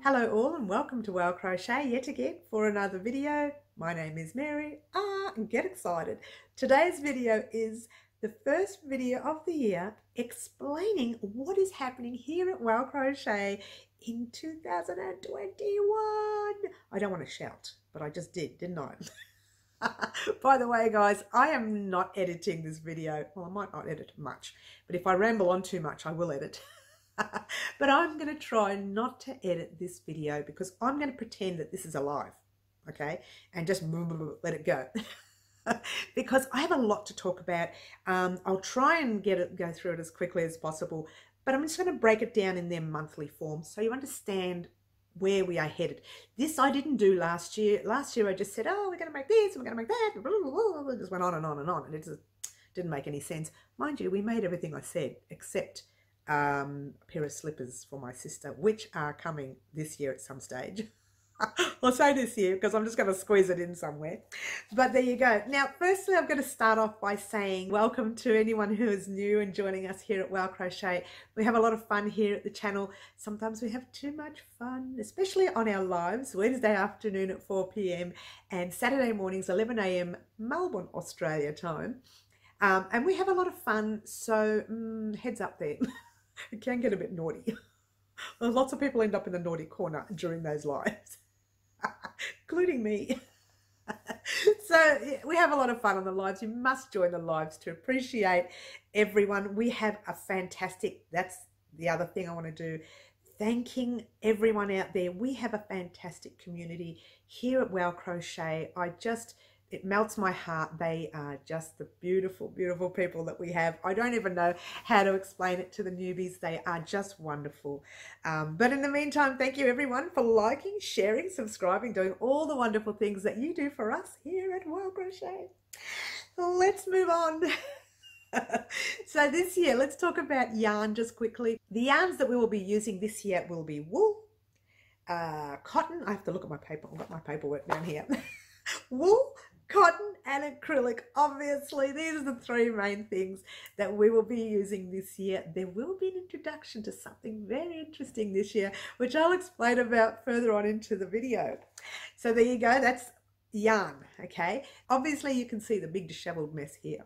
Hello all and welcome to Well Crochet yet again for another video. My name is Mary. And get excited. Today's video is the first video of the year explaining what is happening here at Well Crochet in 2021. I don't want to shout, but I just did, didn't I? By the way, guys, I am not editing this video. Well, I might not edit much, but if I ramble on too much, I will edit. But I'm going to try not to edit this video because I'm going to pretend that this is alive, okay, and just let it go. Because I have a lot to talk about. I'll try and go through it as quickly as possible, but I'm just going to break it down in their monthly form so you understand where we are headed. This I didn't do last year. Last year I just said, oh, we're going to make this, we're going to make that. It just went on and on and on, and it just didn't make any sense. Mind you, we made everything I said except a pair of slippers for my sister, which are coming this year at some stage. I'll say this year because I'm just going to squeeze it in somewhere. But there you go. Now, firstly, I'm going to start off by saying welcome to anyone who is new and joining us here at Well Crochet. We have a lot of fun here at the channel. Sometimes we have too much fun, especially on our lives, Wednesday afternoon at 4 p.m. and Saturday mornings, 11 a.m. Melbourne, Australia time. And we have a lot of fun, so heads up there. It can get a bit naughty. Lots of people end up in the naughty corner during those lives, including me. So we have a lot of fun on the lives. You must join the lives to appreciate everyone. We have a fantastic, that's the other thing I want to do, thanking everyone out there. We have a fantastic community here at Well Crochet. It melts my heart. They are just the beautiful, beautiful people that we have. I don't even know how to explain it to the newbies. They are just wonderful. But in the meantime, thank you everyone for liking, sharing, subscribing, doing all the wonderful things that you do for us here at Well Crochet. Let's move on. So this year, let's talk about yarn just quickly. The yarns that we will be using this year will be wool, cotton. I have to look at my paper. I've got my paperwork down here. Wool, cotton and acrylic. Obviously these are the three main things that we will be using this year. There will be an introduction to something very interesting this year, which I'll explain about further on into the video. So there you go, that's yarn. Okay, obviously you can see the big disheveled mess here.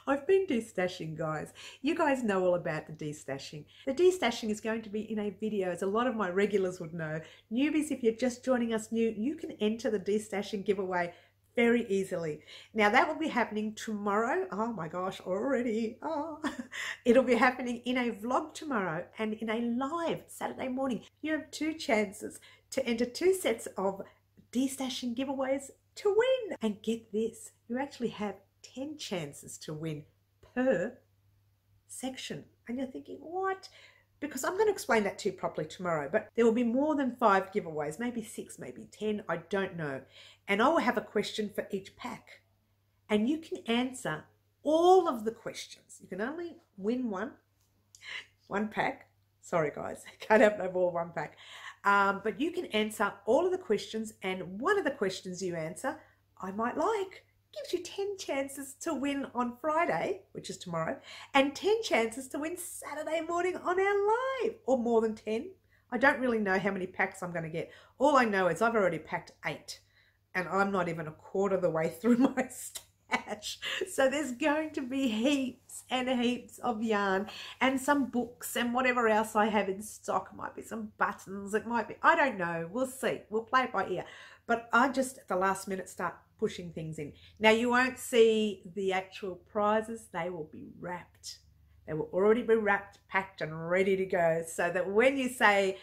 I've been destashing, guys. You guys know all about the destashing. The destashing is going to be in a video, as a lot of my regulars would know. Newbies, if you're just joining us new, you can enter the destashing giveaway very easily. Now that will be happening tomorrow. Oh my gosh, already. Oh. It'll be happening in a vlog tomorrow and in a live Saturday morning. You have two chances to enter two sets of destashing giveaways to win. And get this, you actually have 10 chances to win per section. And you're thinking, what? Because I'm going to explain that to you properly tomorrow, but there will be more than 5 giveaways, maybe 6, maybe 10, I don't know. And I will have a question for each pack. And you can answer all of the questions. You can only win one pack. Sorry guys, can't have no more one pack. But you can answer all of the questions, and one of the questions you answer, I might like. Gives you 10 chances to win on Friday, which is tomorrow, and 10 chances to win Saturday morning on our live, or more than 10. I don't really know how many packs I'm going to get. All I know is I've already packed 8, and I'm not even a quarter of the way through my stash. So there's going to be heaps and heaps of yarn and some books and whatever else I have in stock. It might be some buttons, it might be, I don't know. We'll see. We'll play it by ear. But I just, at the last minute, start pushing things in. Now you won't see the actual prizes. They will be wrapped. They will already be wrapped, packed and ready to go, so that when you say,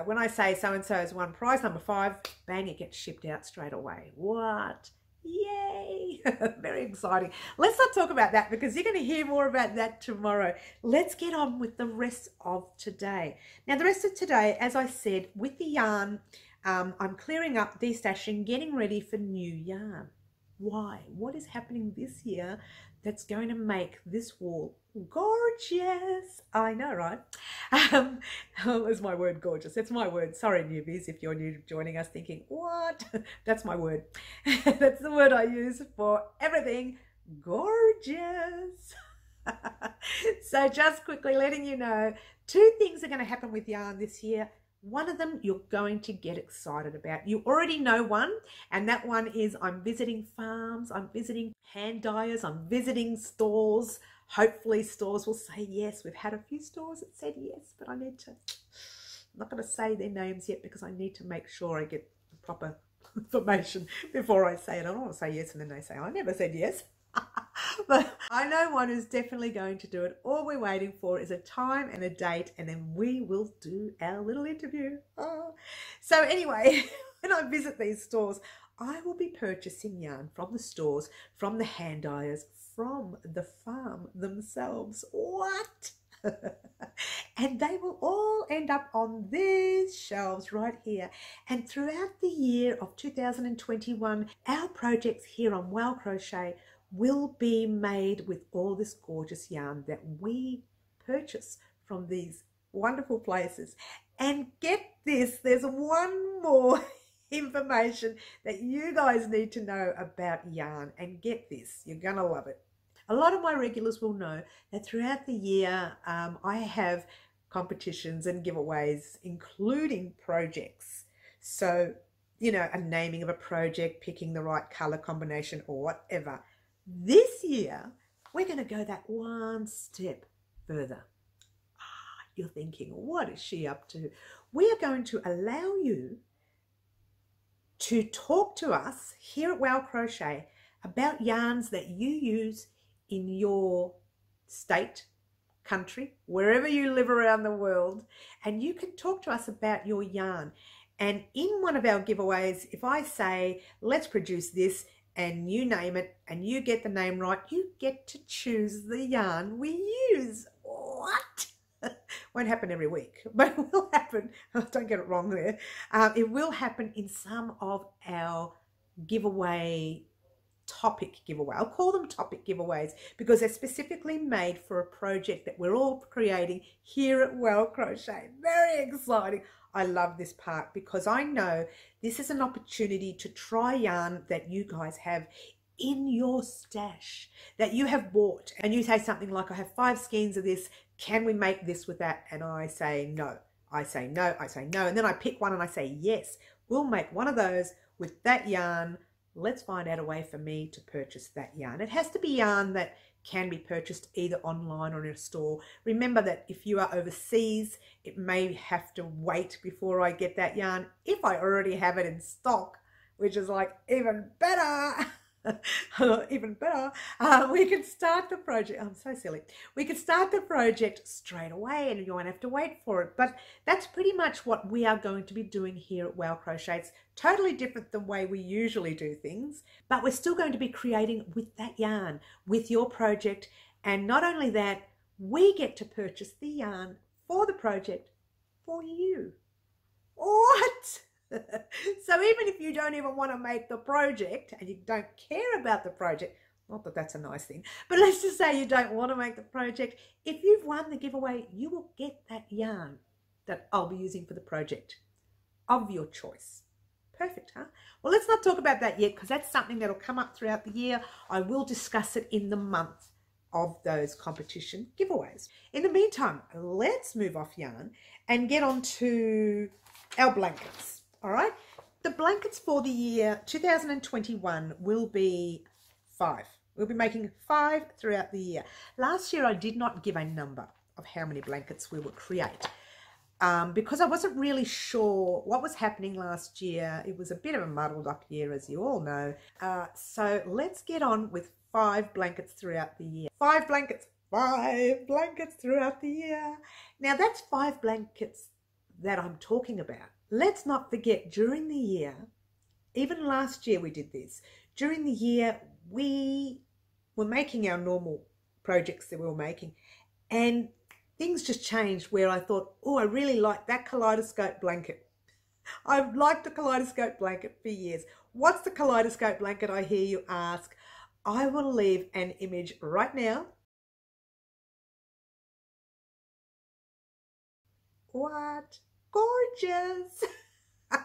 when I say so-and-so has won prize number 5, bang, it gets shipped out straight away. What? Yay! Very exciting. Let's not talk about that because you're going to hear more about that tomorrow. Let's get on with the rest of today. Now the rest of today, as I said, with the yarn, I'm clearing up, destashing, getting ready for new yarn. Why? What is happening this year that's going to make this wool gorgeous? I know, right? Is my word gorgeous? That's my word. Sorry, newbies, if you're new joining us thinking, what? That's my word. That's the word I use for everything gorgeous. So just quickly letting you know, 2 things are going to happen with yarn this year. One of them you're going to get excited about. You already know one, and that one is I'm visiting farms, I'm visiting hand dyers, I'm visiting stores. Hopefully stores will say yes. We've had a few stores that said yes, but I'm not going to say their names yet because I need to make sure I get the proper information before I say it. I don't want to say yes and then they say I never said yes. But I know one who's definitely going to do it. All we're waiting for is a time and a date, and then we will do our little interview. So anyway, when I visit these stores, I will be purchasing yarn from the stores, from the hand dyers, from the farm themselves. What? And they will all end up on these shelves right here. And throughout the year of 2021, our projects here on Wow Crochet will be made with all this gorgeous yarn that we purchase from these wonderful places. And get this, there's one more information that you guys need to know about yarn, and get this, you're gonna love it. A lot of my regulars will know that throughout the year I have competitions and giveaways, including projects. So, you know, a naming of a project, picking the right color combination or whatever. This year, we're going to go that one step further. You're thinking, what is she up to? We are going to allow you to talk to us here at Wow Crochet about yarns that you use in your state, country, wherever you live around the world, and you can talk to us about your yarn. And in one of our giveaways, if I say, let's produce this, and you name it and you get the name right, you get to choose the yarn we use. What? Won't happen every week, but it will happen. Don't get it wrong there. It will happen in some of our giveaway topic giveaway. I'll call them topic giveaways because they're specifically made for a project that we're all creating here at Wow Crochet. Very exciting. I love this part because I know this is an opportunity to try yarn that you guys have in your stash that you have bought, and you say something like, I have 5 skeins of this, can we make this with that? And I say no, I say no, I say no, and then I pick one and I say yes, we'll make one of those with that yarn. Let's find out a way for me to purchase that yarn. It has to be yarn that can be purchased either online or in a store. Remember that if you are overseas, it may have to wait before I get that yarn. If I already have it in stock, which is like even better, even better, we can start the project. I'm so silly. We can start the project straight away and you won't have to wait for it. But that's pretty much what we are going to be doing here at Wow Crochet. It's totally different than the way we usually do things, but we're still going to be creating with that yarn, with your project. And not only that, we get to purchase the yarn for the project for you. What? So even if you don't even want to make the project and you don't care about the project, not that that's a nice thing, but let's just say you don't want to make the project, if you've won the giveaway, you will get that yarn that I'll be using for the project of your choice. Perfect, huh? Well, let's not talk about that yet because that's something that'll come up throughout the year. I will discuss it in the month of those competition giveaways. In the meantime, let's move off yarn and get on to our blankets. All right, the blankets for the year 2021 will be 5. We'll be making 5 throughout the year. Last year, I did not give a number of how many blankets we would create because I wasn't really sure what was happening last year. It was a bit of a muddled up year, as you all know. So let's get on with 5 blankets throughout the year. 5 blankets throughout the year. Now, that's 5 blankets that I'm talking about. Let's not forget, during the year, even last year we did this, during the year we were making our normal projects that we were making, and things just changed where I thought, oh, I really like that Kaleidoscope blanket. I've liked the Kaleidoscope blanket for years. What's the Kaleidoscope blanket, I hear you ask? I will leave an image right now. What? Gorgeous. That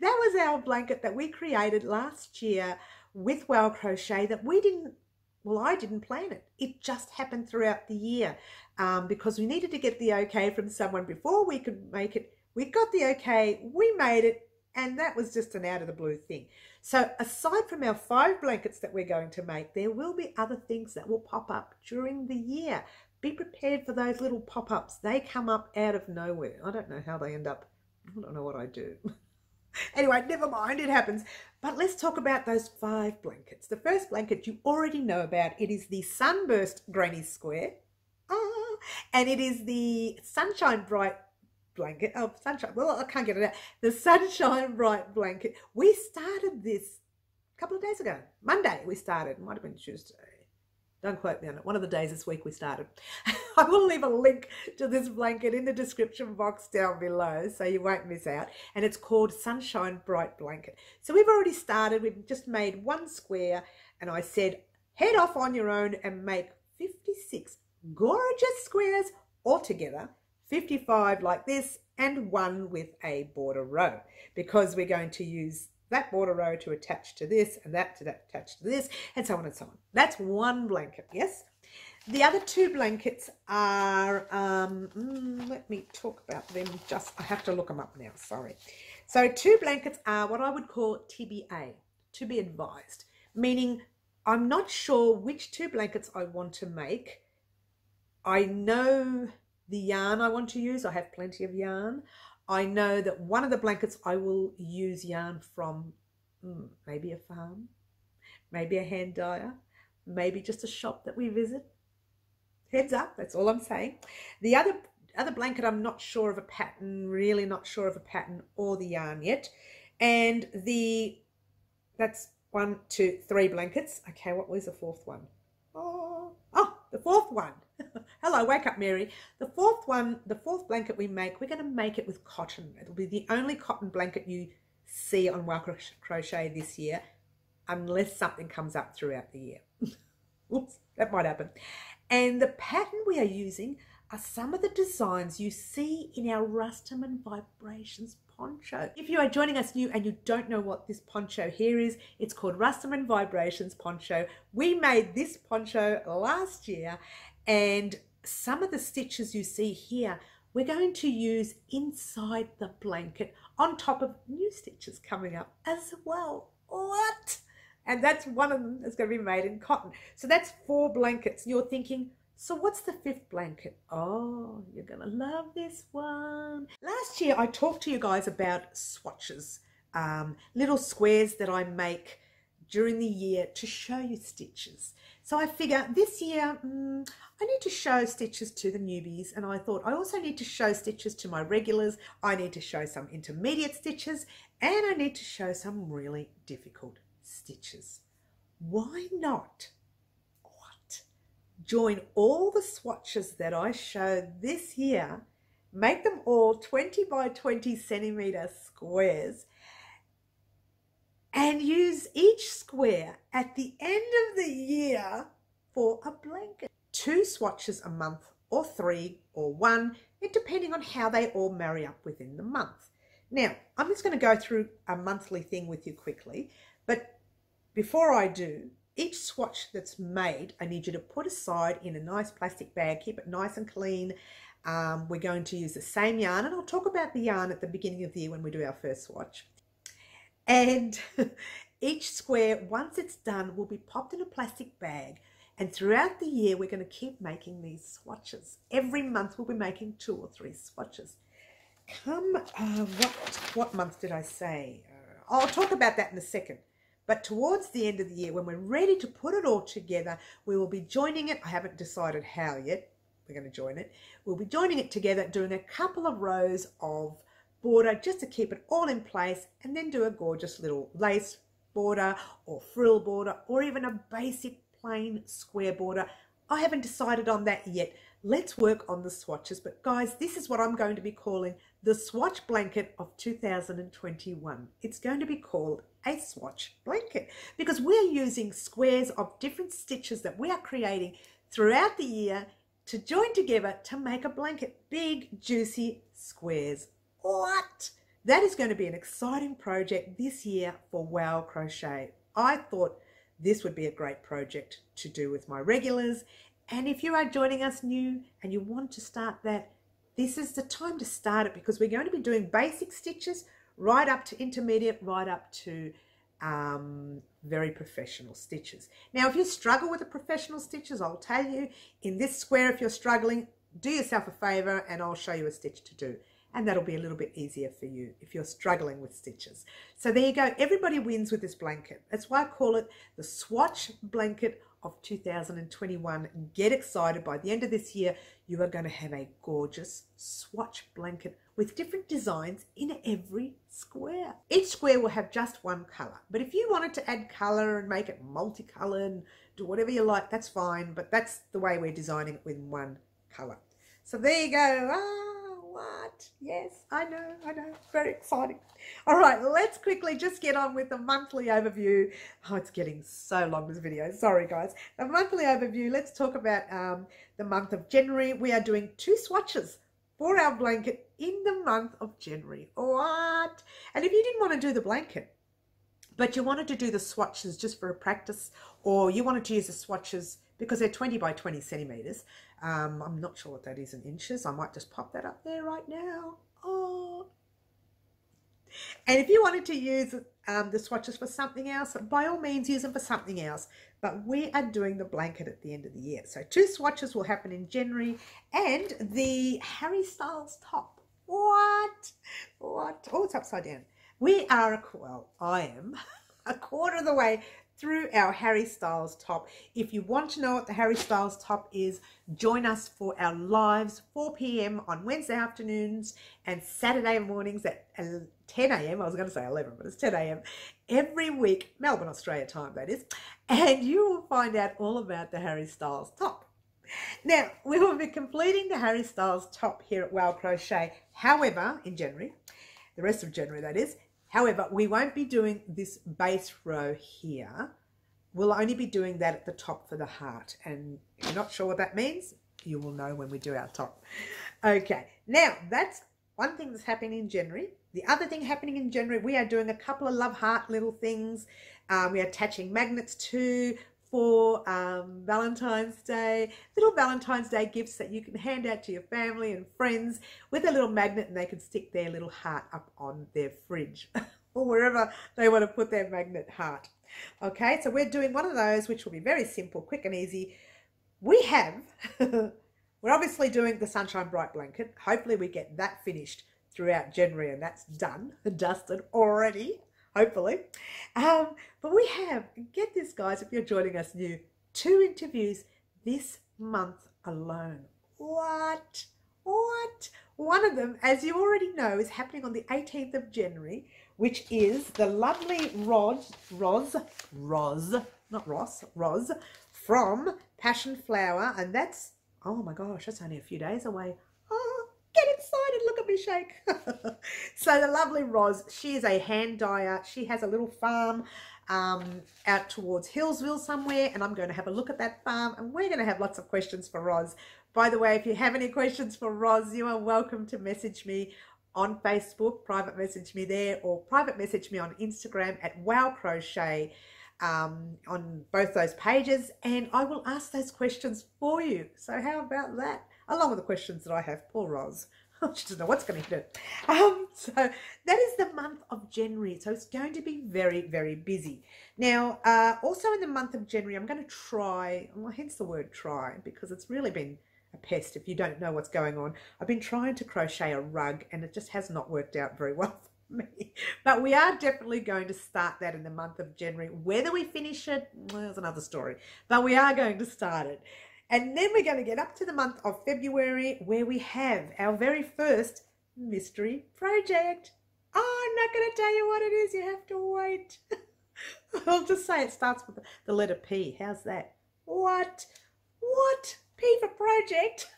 was our blanket that we created last year with Wow Crochet that we didn't, well, I didn't plan it. It just happened throughout the year because we needed to get the okay from someone before we could make it. We got the okay, we made it, and that was just an out of the blue thing. So aside from our 5 blankets that we're going to make, there will be other things that will pop up during the year. Be prepared for those little pop-ups. They come up out of nowhere. I don't know how they end up. I don't know what I do. Anyway, never mind, it happens. But let's talk about those 5 blankets. The first blanket you already know about. It is the Sunburst Granny Square. And it is the Sunshine Bright blanket. Oh, Sunshine. Well, I can't get it out. The Sunshine Bright blanket. We started this a couple of days ago. Monday we started. It might have been Tuesday. Don't quote me on it. One of the days this week we started. I will leave a link to this blanket in the description box down below so you won't miss out. And it's called Sunshine Bright Blanket. So we've already started. We've just made 1 square. And I said, head off on your own and make 56 gorgeous squares altogether. 55 like this and 1 with a border row. Because we're going to use that border row to attach to this and that to attach to this and so on and so on. That's 1 blanket, yes? The other 2 blankets are, let me talk about them I have to look them up now, sorry. So 2 blankets are what I would call TBA, to be advised, meaning I'm not sure which 2 blankets I want to make. I know the yarn I want to use. I have plenty of yarn. I know that one of the blankets I will use yarn from maybe a farm, maybe a hand dyer, maybe just a shop that we visit. Heads up, that's all I'm saying. The other blanket, I'm not sure of a pattern, really not sure of a pattern or the yarn yet. And that's 1, 2, 3 blankets. Okay, what was the 4th one? Oh, the 4th one. Hello, wake up, Mary. The 4th one, the 4th blanket we make, we're going to make it with cotton. It'll be the only cotton blanket you see on Wow Crochet this year, unless something comes up throughout the year. Oops, that might happen. And the pattern we are using are some of the designs you see in our Rastaman Vibrations poncho. If you are joining us new and you don't know what this poncho here is, it's called Rastaman Vibrations poncho. We made this poncho last year, and some of the stitches you see here, we're going to use inside the blanket on top of new stitches coming up as well. What? And that's one of them that's going to be made in cotton. So that's 4 blankets. You're thinking, so what's the 5th blanket? Oh, you're going to love this one. Last year, I talked to you guys about swatches, little squares that I make during the year to show you stitches. So I figure this year, I need to show stitches to the newbies, and I thought I also need to show stitches to my regulars. I need to show some intermediate stitches, and I need to show some really difficult stitches. Why not? Join all the swatches that I showed this year, make them all 20 by 20 centimeter squares, and use each square at the end of the year for a blanket. 2 swatches a month, or 3, or 1, depending on how they all marry up within the month. Now, I'm just going to go through a monthly thing with you quickly, but before I do, each swatch that's made, I need you to put aside in a nice plastic bag, keep it nice and clean. We're going to use the same yarn, and I'll talk about the yarn at the beginning of the year when we do our first swatch. And each square, once it's done, will be popped in a plastic bag. And throughout the year, we're going to keep making these swatches. Every month, we'll be making 2 or 3 swatches. What month did I say? I'll talk about that in a second. But towards the end of the year, when we're ready to put it all together, we will be joining it. I haven't decided how yet. We're going to join it. We'll be joining it together, doing a couple of rows of border just to keep it all in place, and then do a gorgeous little lace border or frill border, or even a basic plain square border. I haven't decided on that yet. Let's work on the swatches. But guys, this is what I'm going to be calling the Swatch Blanket of 2021. It's going to be called a Swatch Blanket because we're using squares of different stitches that we are creating throughout the year to join together to make a blanket. Big, juicy squares. What? That is going to be an exciting project this year for Wow Crochet. I thought this would be a great project to do with my regulars. And if you are joining us new and you want to start that, this is the time to start it, because we're going to be doing basic stitches right up to intermediate, right up to very professional stitches. Now, if you struggle with the professional stitches, I'll tell you in this square, if you're struggling, do yourself a favor and I'll show you a stitch to do. And that'll be a little bit easier for you if you're struggling with stitches. So there you go. Everybody wins with this blanket. That's why I call it the Swatch Blanket of 2021. Get excited. By the end of this year, you are going to have a gorgeous swatch blanket with different designs in every square. Each square will have just one color. But if you wanted to add color and make it multicolored, do whatever you like, that's fine. But that's the way we're designing it with one color. So there you go. What? Yes, I know, very exciting. All right, let's quickly just get on with the monthly overview. Oh, it's getting so long, this video, sorry guys. The monthly overview, let's talk about the month of January. We are doing 2 swatches for our blanket in the month of January. What? And if you didn't want to do the blanket, but you wanted to do the swatches just for a practice, or you wanted to use the swatches because they're 20 by 20 centimeters. I'm not sure what that is in inches. I might just pop that up there right now. Oh. And if you wanted to use the swatches for something else, by all means use them for something else. But we are doing the blanket at the end of the year. So 2 swatches will happen in January, and the Harry Styles top. What? Oh, it's upside down. We are, I am a quarter of the way through our Harry Styles top. If you want to know what the Harry Styles top is, join us for our lives, 4 p.m. on Wednesday afternoons and Saturday mornings at 10 a.m. I was going to say 11, but it's 10 a.m. every week, Melbourne, Australia time, that is. And you will find out all about the Harry Styles top. Now, we will be completing the Harry Styles top here at Wow Crochet. However, in January, the rest of January, that is. However, we won't be doing this base row here. We'll only be doing that at the top for the heart. And if you're not sure what that means, you will know when we do our top. Okay, now that's one thing that's happening in January. The other thing happening in January, we are doing a couple of love heart little things. We are attaching magnets too for Valentine's Day. Little Valentine's Day gifts that you can hand out to your family and friends with a little magnet, and they can stick their little heart up on their fridge or wherever they want to put their magnet heart. Okay, so we're doing one of those, which will be very simple, quick and easy. We're obviously doing the Sunshine Bright blanket. Hopefully we get that finished throughout January, and that's done and dusted already. Hopefully. But we have, get this guys, if you're joining us new, 2 interviews this month alone. What? One of them, as you already know, is happening on the 18th of January, which is the lovely Roz from Passion Flower. And that's, oh my gosh, that's only a few days away. Get excited, look at me shake. So the lovely Roz, she is a hand dyer. She has a little farm out towards Hillsville somewhere, and I'm going to have a look at that farm, and we're going to have lots of questions for Roz. By the way, if you have any questions for Roz, you are welcome to message me on Facebook, private message me there, or private message me on Instagram at Wow Crochet on both those pages, and I will ask those questions for you. So how about that? Along with the questions that I have. Poor Roz. She doesn't know what's going to hit it. So that is the month of January. So it's going to be very, very busy. Now, also in the month of January, I'm going to try, well, hence the word try, because it's really been a pest if you don't know what's going on. I've been trying to crochet a rug, and it just has not worked out very well for me. But we are definitely going to start that in the month of January. Whether we finish it, well, that's another story. But we are going to start it. And then we're going to get up to the month of February, where we have our very first mystery project. Oh, I'm not going to tell you what it is. You have to wait. I'll just say it starts with the letter P. How's that? What? P for project?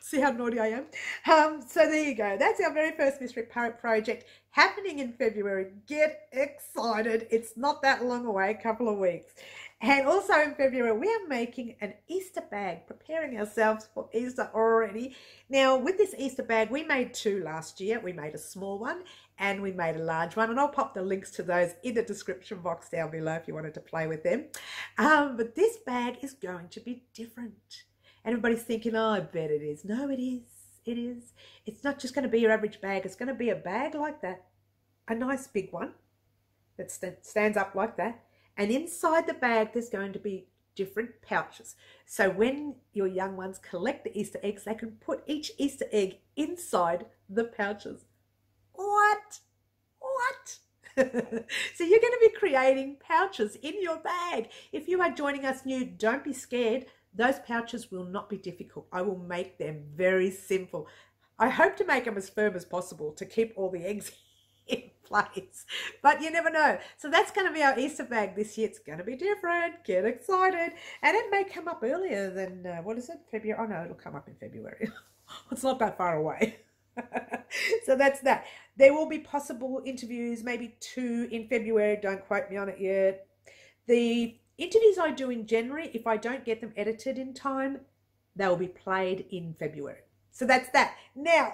See how naughty I am? So there you go. That's our very first mystery project happening in February. Get excited. It's not that long away, a couple of weeks. And also in February, we are making an Easter bag, preparing ourselves for Easter already. Now, with this Easter bag, we made 2 last year. We made a small one and we made a large one. And I'll pop the links to those in the description box down below if you wanted to play with them. But this bag is going to be different. Everybody's thinking, oh, I bet it is. No, it is. It is. It's not just going to be your average bag. It's going to be a bag like that. A nice big one that stands up like that. And inside the bag, there's going to be different pouches. So when your young ones collect the Easter eggs, they can put each Easter egg inside the pouches. What? So you're going to be creating pouches in your bag. If you are joining us new, don't be scared. Those pouches will not be difficult. I will make them very simple. I hope to make them as firm as possible to keep all the eggs in place, but you never know. So that's going to be our Easter bag this year. It's going to be different. Get excited. And it may come up earlier than, what is it, February? Oh no, it'll come up in February. It's not that far away. So that's that. There will be possible interviews, maybe 2 in February. Don't quote me on it yet. The interviews I do in January, if I don't get them edited in time, they'll be played in February. So that's that. Now,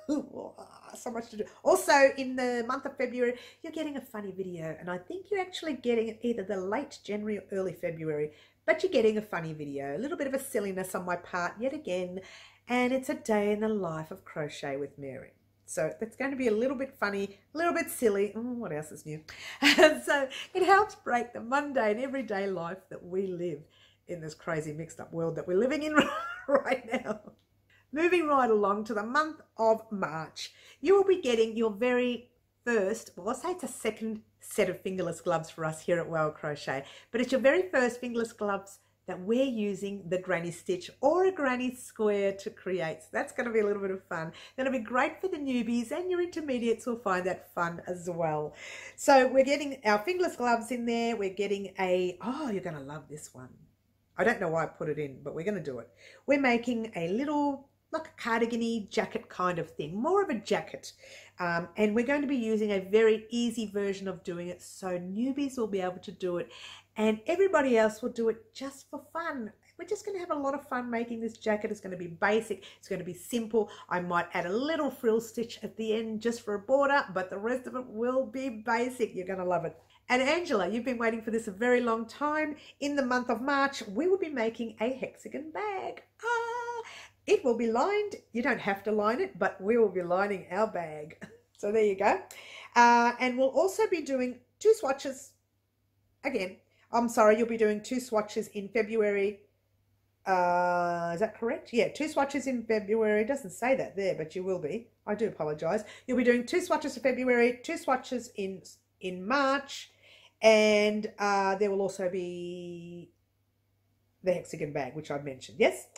so much to do. Also, in the month of February, you're getting a funny video, and I think you're actually getting it either the late January or early February, but you're getting a funny video, a little bit of a silliness on my part yet again, and it's a day in the life of Crochet with Mary. So that's going to be a little bit funny, a little bit silly. What else is new? So it helps break the mundane everyday life that we live in this crazy mixed up world that we're living in right now. Moving right along to the month of March, you will be getting your very first, well, I'll say it's a second set of fingerless gloves for us here at Well Crochet, but it's your very first fingerless gloves that we're using the granny stitch or a granny square to create. So that's going to be a little bit of fun. Going to be great for the newbies, and your intermediates will find that fun as well. So we're getting our fingerless gloves in there. We're getting a, oh, you're going to love this one. I don't know why I put it in, but we're going to do it. We're making a little, like a cardigan-y jacket kind of thing, more of a jacket. And we're going to be using a very easy version of doing it, so newbies will be able to do it and everybody else will do it just for fun. We're just going to have a lot of fun making this jacket. It's going to be basic. It's going to be simple. I might add a little frill stitch at the end just for a border, but the rest of it will be basic. You're going to love it. And Angela, you've been waiting for this a very long time. In the month of March, we will be making a hexagon bag. It will be lined. You don't have to line it, but we will be lining our bag. So there you go. And we'll also be doing 2 swatches. Again, I'm sorry, you'll be doing 2 swatches in February. Is that correct? Yeah, 2 swatches in February. It doesn't say that there, but you will be. I do apologize. You'll be doing 2 swatches in February, 2 swatches in March, and there will also be the hexagon bag, which I've mentioned. Yes.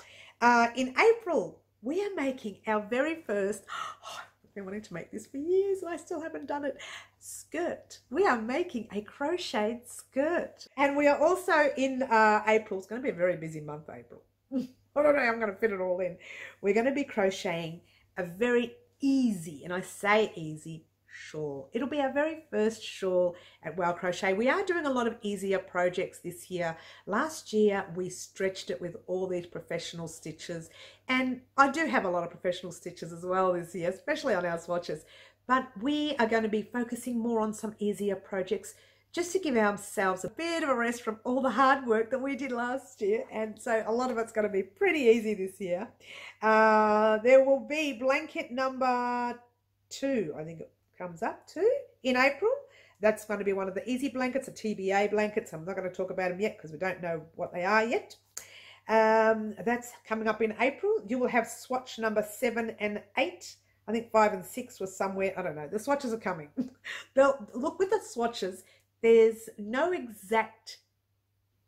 In April, we are making our very first, I've been wanting to make this for years and I still haven't done it, skirt. We are making a crocheted skirt. And we are also in April. It's going to be a very busy month, April. I don't know how I'm going to fit it all in. We're going to be crocheting a very easy, and I say easy, shawl. It'll be our very first shawl at Well Crochet. We are doing a lot of easier projects this year. Last year we stretched it with all these professional stitches, and I do have a lot of professional stitches as well this year, especially on our swatches, but we are going to be focusing more on some easier projects just to give ourselves a bit of a rest from all the hard work that we did last year. And so a lot of it's going to be pretty easy this year. There will be blanket number 2, I think it comes up to, in April. That's going to be one of the easy blankets, a TBA blankets. I'm not going to talk about them yet because we don't know what they are yet. That's coming up in April. You will have swatch number 7 and 8. I think 5 and 6 was somewhere. I don't know. The swatches are coming. Look, with the swatches, there's no exact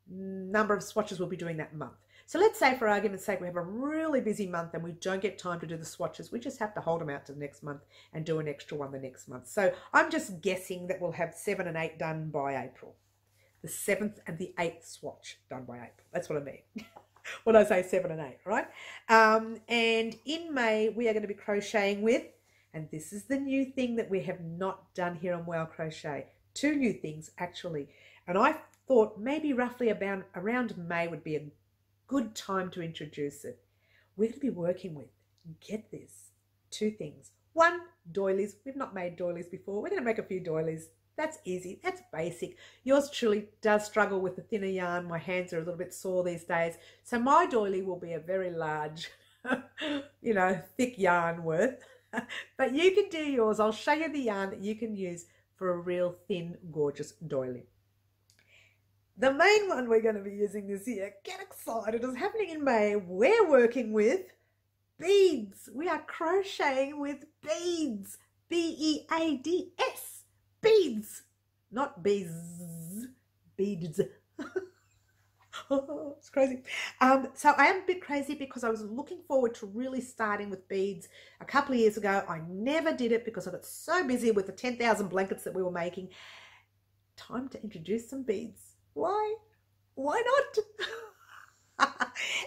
number of swatches we'll be doing that month. So let's say, for argument's sake, we have a really busy month and we don't get time to do the swatches. We just have to hold them out to the next month and do an extra one the next month. So I'm just guessing that we'll have 7 and 8 done by April. The 7th and the 8th swatch done by April. That's what I mean. When I say 7 and 8, right? And in May, we are going to be crocheting with, and this is the new thing that we have not done here on Well Crochet. 2 new things, actually. And I thought maybe roughly around May would be a good time to introduce it. We're going to be working with, get this, 2 things. 1, doilies. We've not made doilies before. We're going to make a few doilies. That's easy. That's basic. Yours truly does struggle with the thinner yarn. My hands are a little bit sore these days. So my doily will be a very large, you know, thick yarn worth. But you can do yours. I'll show you the yarn that you can use for a real thin, gorgeous doily. The main one we're going to be using this year, get excited, is happening in May. We're working with beads. We are crocheting with beads. B-E-A-D-S. Beads. Not bees. Beads. Oh, it's crazy. So I am a bit crazy because I was looking forward to really starting with beads a couple of years ago. I never did it because I got so busy with the 10,000 blankets that we were making. Time to introduce some beads. Why? Why not?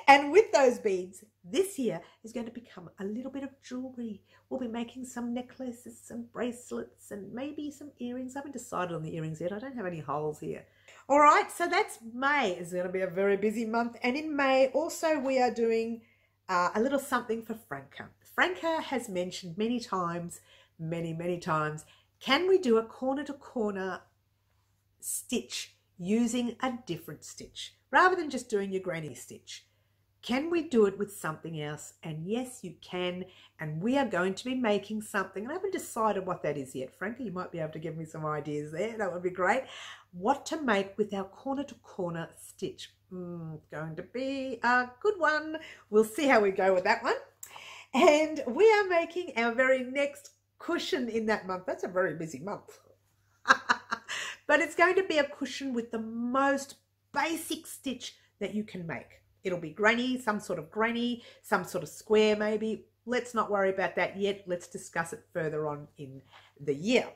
And with those beads, this year is going to become a little bit of jewelry. We'll be making some necklaces, some bracelets, and maybe some earrings. I haven't decided on the earrings yet. I don't have any holes here. All right, so that's May. It's going to be a very busy month. And in May, also, we are doing a little something for Franca. Franca has mentioned many times, many times, can we do a corner-to-corner stitch using a different stitch rather than just doing your granny stitch? Can we do it with something else? And yes, you can. And we are going to be making something. And I haven't decided what that is yet. Franca, you might be able to give me some ideas there. That would be great. What to make with our corner-to-corner stitch. Going to be a good one. We'll see how we go with that one. And we are making our very next cushion in that month. That's a very busy month. But it's going to be a cushion with the most basic stitch that you can make. It'll be granny, some sort of square maybe. Let's not worry about that yet. Let's discuss it further on in the year.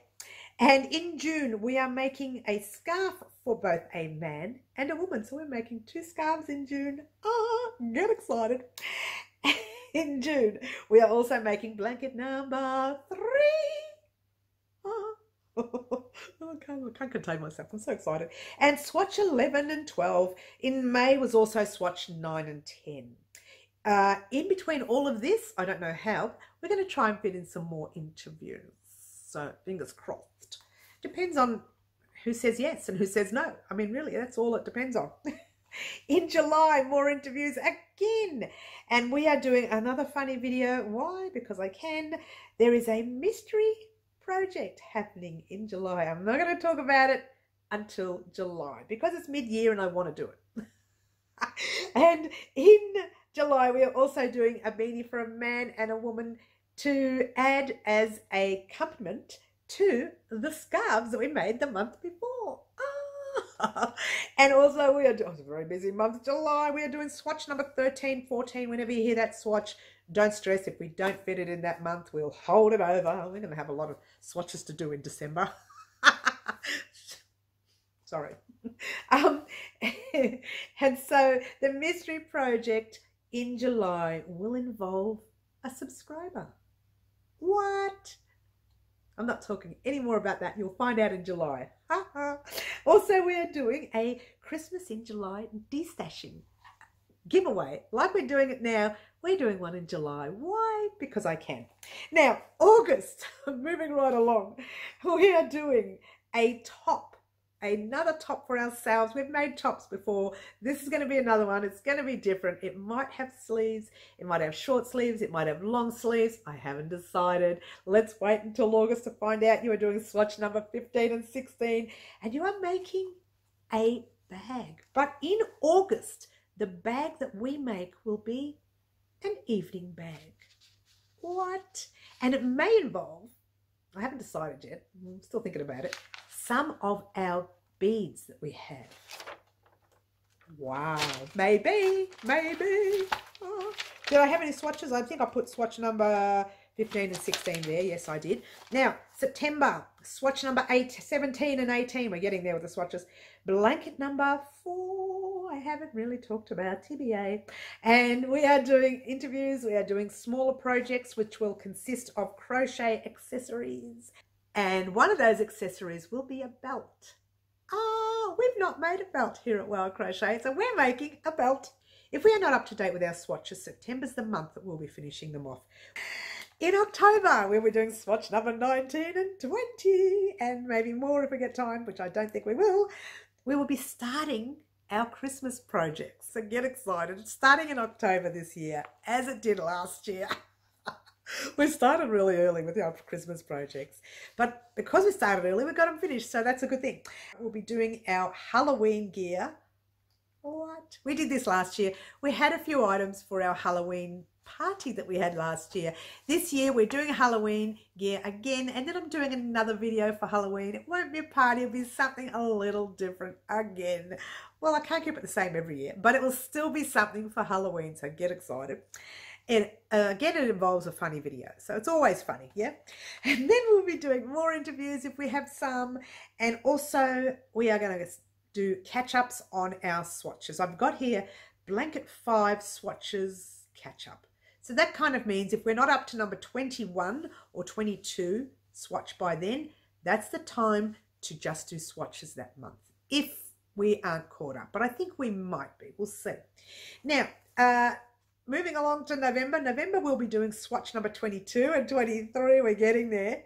And in June, we are making a scarf for both a man and a woman. So we're making 2 scarves in June. Oh, get excited. In June, we are also making blanket number 3. I can't contain myself. I'm so excited. And swatch 11 and 12. In May was also swatch 9 and 10. In between all of this, I don't know how, we're going to try and fit in some more interviews. So fingers crossed. Depends on who says yes and who says no. I mean, really, that's all it depends on. In July, more interviews again. And we are doing another funny video. Why? Because I can. There is a mystery project happening in July. I'm not going to talk about it until July because it's mid-year and I want to do it. And in July, we are also doing a beanie for a man and a woman to add as a accompaniment to the scarves that we made the month before. And also we are doing, it's a very busy month, July. We are doing swatch number 13, 14. Whenever you hear that swatch, don't stress. If we don't fit it in that month, we'll hold it over. We're going to have a lot of swatches to do in December. Sorry. And so the mystery project in July will involve a subscriber. What? I'm not talking any more about that. You'll find out in July. Also, we are doing a Christmas in July destashing giveaway. Like we're doing it now, we're doing one in July. Why? Because I can. Now, August, moving right along, we are doing a top. Another top for ourselves. We've made tops before. This is going to be another one. It's going to be different. It might have sleeves. It might have short sleeves. It might have long sleeves. I haven't decided. Let's wait until August to find out. You are doing swatch number 15 and 16. And you are making a bag. But in August, the bag that we make will be an evening bag. What? And it may involve, I haven't decided yet. I'm still thinking about it. Some of our beads that we have. Wow, maybe. Oh. Did I have any swatches? I think I put swatch number 15 and 16 there. Yes, I did. Now, September, swatch number 17 and 18. We're getting there with the swatches. Blanket number 4. I haven't really talked about TBA. And we are doing interviews. We are doing smaller projects, which will consist of crochet accessories. And one of those accessories will be a belt. Oh, we've not made a belt here at Wild Crochet, so we're making a belt. If we are not up to date with our swatches, September's the month that we'll be finishing them off. in October, where we're doing swatch number 19 and 20, and maybe more if we get time, which I don't think we will be starting our Christmas projects. So get excited. It's starting in October this year, as it did last year. We started really early with our Christmas projects, but because we started early, we got them finished, so that's a good thing. We'll be doing our Halloween gear. What? We did this last year. We had a few items for our Halloween party that we had last year. This year we're doing Halloween gear again, and then I'm doing another video for Halloween. It won't be a party, it'll be something a little different again. Well, I can't keep it the same every year, but it will still be something for Halloween, so get excited. And again, it involves a funny video, so it's always funny, yeah? And then we'll be doing more interviews if we have some, and also we are going to do catch-ups on our swatches. I've got here Blanket 5 swatches catch-up. So that kind of means if we're not up to number 21 or 22 swatch by then, that's the time to just do swatches that month, if we aren't caught up. But I think we might be. We'll see. Now, moving along to November. November we'll be doing swatch number 22 and 23. We're getting there.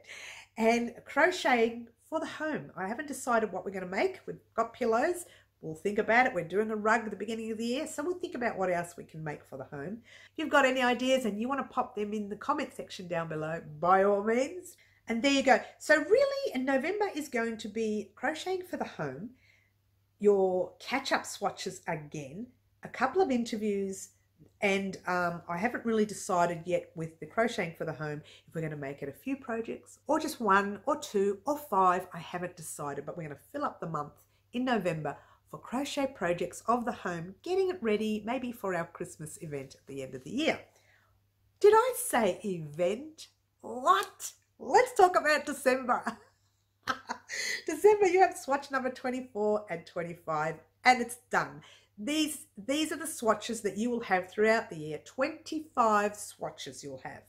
And crocheting for the home. I haven't decided what we're going to make. We've got pillows. We'll think about it. We're doing a rug at the beginning of the year, so we'll think about what else we can make for the home. If you've got any ideas and you want to pop them in the comment section down below, by all means. And there you go. So really, in November is going to be crocheting for the home, your catch-up swatches again, a couple of interviews, and I haven't really decided yet with the crocheting for the home if we're going to make it a few projects or just 1 or 2 or 5. I haven't decided, but we're going to fill up the month in November for crochet projects of the home, getting it ready maybe for our Christmas event at the end of the year. Did I say event? What? Let's talk about December. December, you have swatch number 24 and 25, and it's done. These are the swatches that you will have throughout the year. 25 swatches you'll have.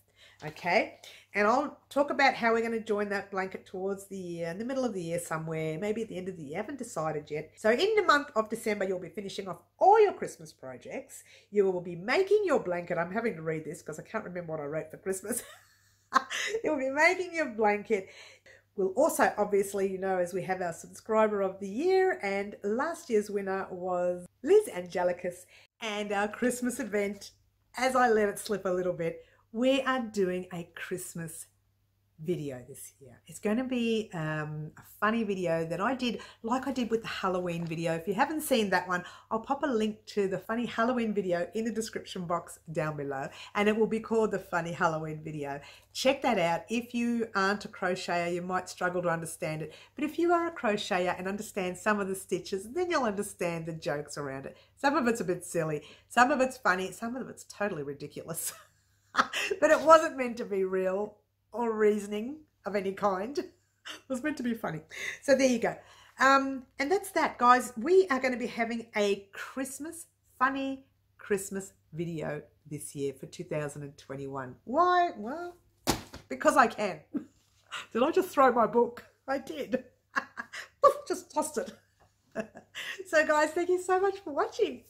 Okay, and I'll talk about how we're going to join that blanket towards the year, in the middle of the year somewhere, maybe at the end of the year. I haven't decided yet. So in the month of December, you'll be finishing off all your Christmas projects. You will be making your blanket. I'm having to read this because I can't remember what I wrote for Christmas. You'll be making your blanket. We'll also, obviously, you know, as we have our subscriber of the year, and last year's winner was Liz Angelicus, and our Christmas event, as I let it slip a little bit, we are doing a Christmas video this year. It's going to be a funny video that I did, like I did with the Halloween video. If you haven't seen that one, I'll pop a link to the funny Halloween video in the description box down below, and it will be called the funny Halloween video. Check that out. If you aren't a crocheter, you might struggle to understand it, but if you are a crocheter and understand some of the stitches, then you'll understand the jokes around it. Some of it's a bit silly, some of it's funny, some of it's totally ridiculous. But it wasn't meant to be real or reasoning of any kind. It was meant to be funny. So there you go. And that's that, guys. We are going to be having a funny Christmas video this year for 2021. Why? Well, because I can. Did I just throw my book? I did. Just tossed it. So guys, thank you so much for watching.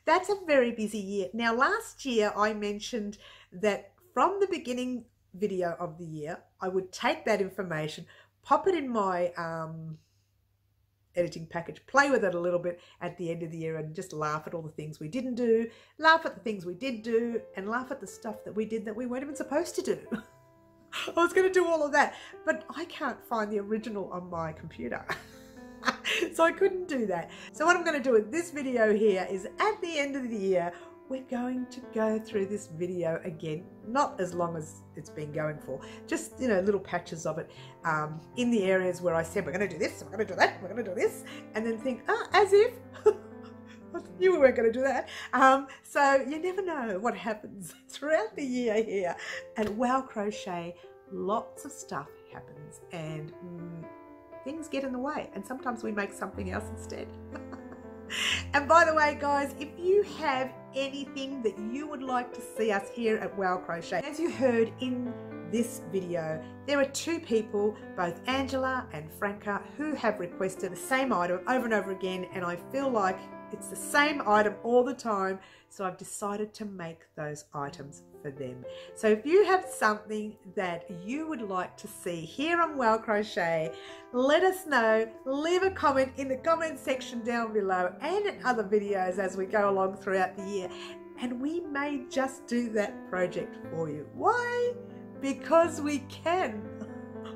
That's a very busy year. Now, last year I mentioned that from the beginning video of the year, I would take that information, pop it in my editing package, play with it a little bit at the end of the year, and just laugh at all the things we didn't do, laugh at the things we did do, and laugh at the stuff that we did that we weren't even supposed to do. I was going to do all of that, but I can't find the original on my computer. So I couldn't do that. So what I'm going to do with this video here is at the end of the year, we're going to go through this video again, not as long as it's been going for, just, you know, little patches of it in the areas where I said we're going to do this, we're going to do that, we're going to do this, and then think, as if I knew we weren't going to do that. So you never know what happens throughout the year here. And Wow Crochet, lots of stuff happens, and things get in the way, and sometimes we make something else instead. And by the way, guys, if you have anything that you would like to see us here at Wow Crochet, as you heard in this video, there are 2 people, both Angela and Franca, who have requested the same item over and over again, and I feel like it's the same item all the time, so I've decided to make those items for them. So if you have something that you would like to see here on Well Crochet, let us know. Leave a comment in the comment section down below and in other videos as we go along throughout the year. And we may just do that project for you. Why? Because we can,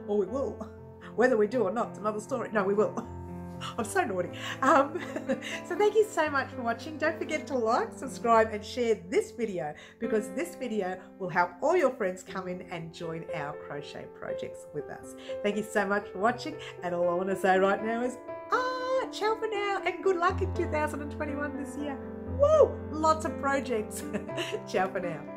or we will. Whether we do or not, it's another story. No, we will. I'm so naughty. So thank you so much for watching. Don't forget to like, subscribe and share this video, because this video will help all your friends come in and join our crochet projects with us. Thank you so much for watching, and all I want to say right now is ciao for now, and good luck in 2021 this year. Woo! Lots of projects. Ciao for now.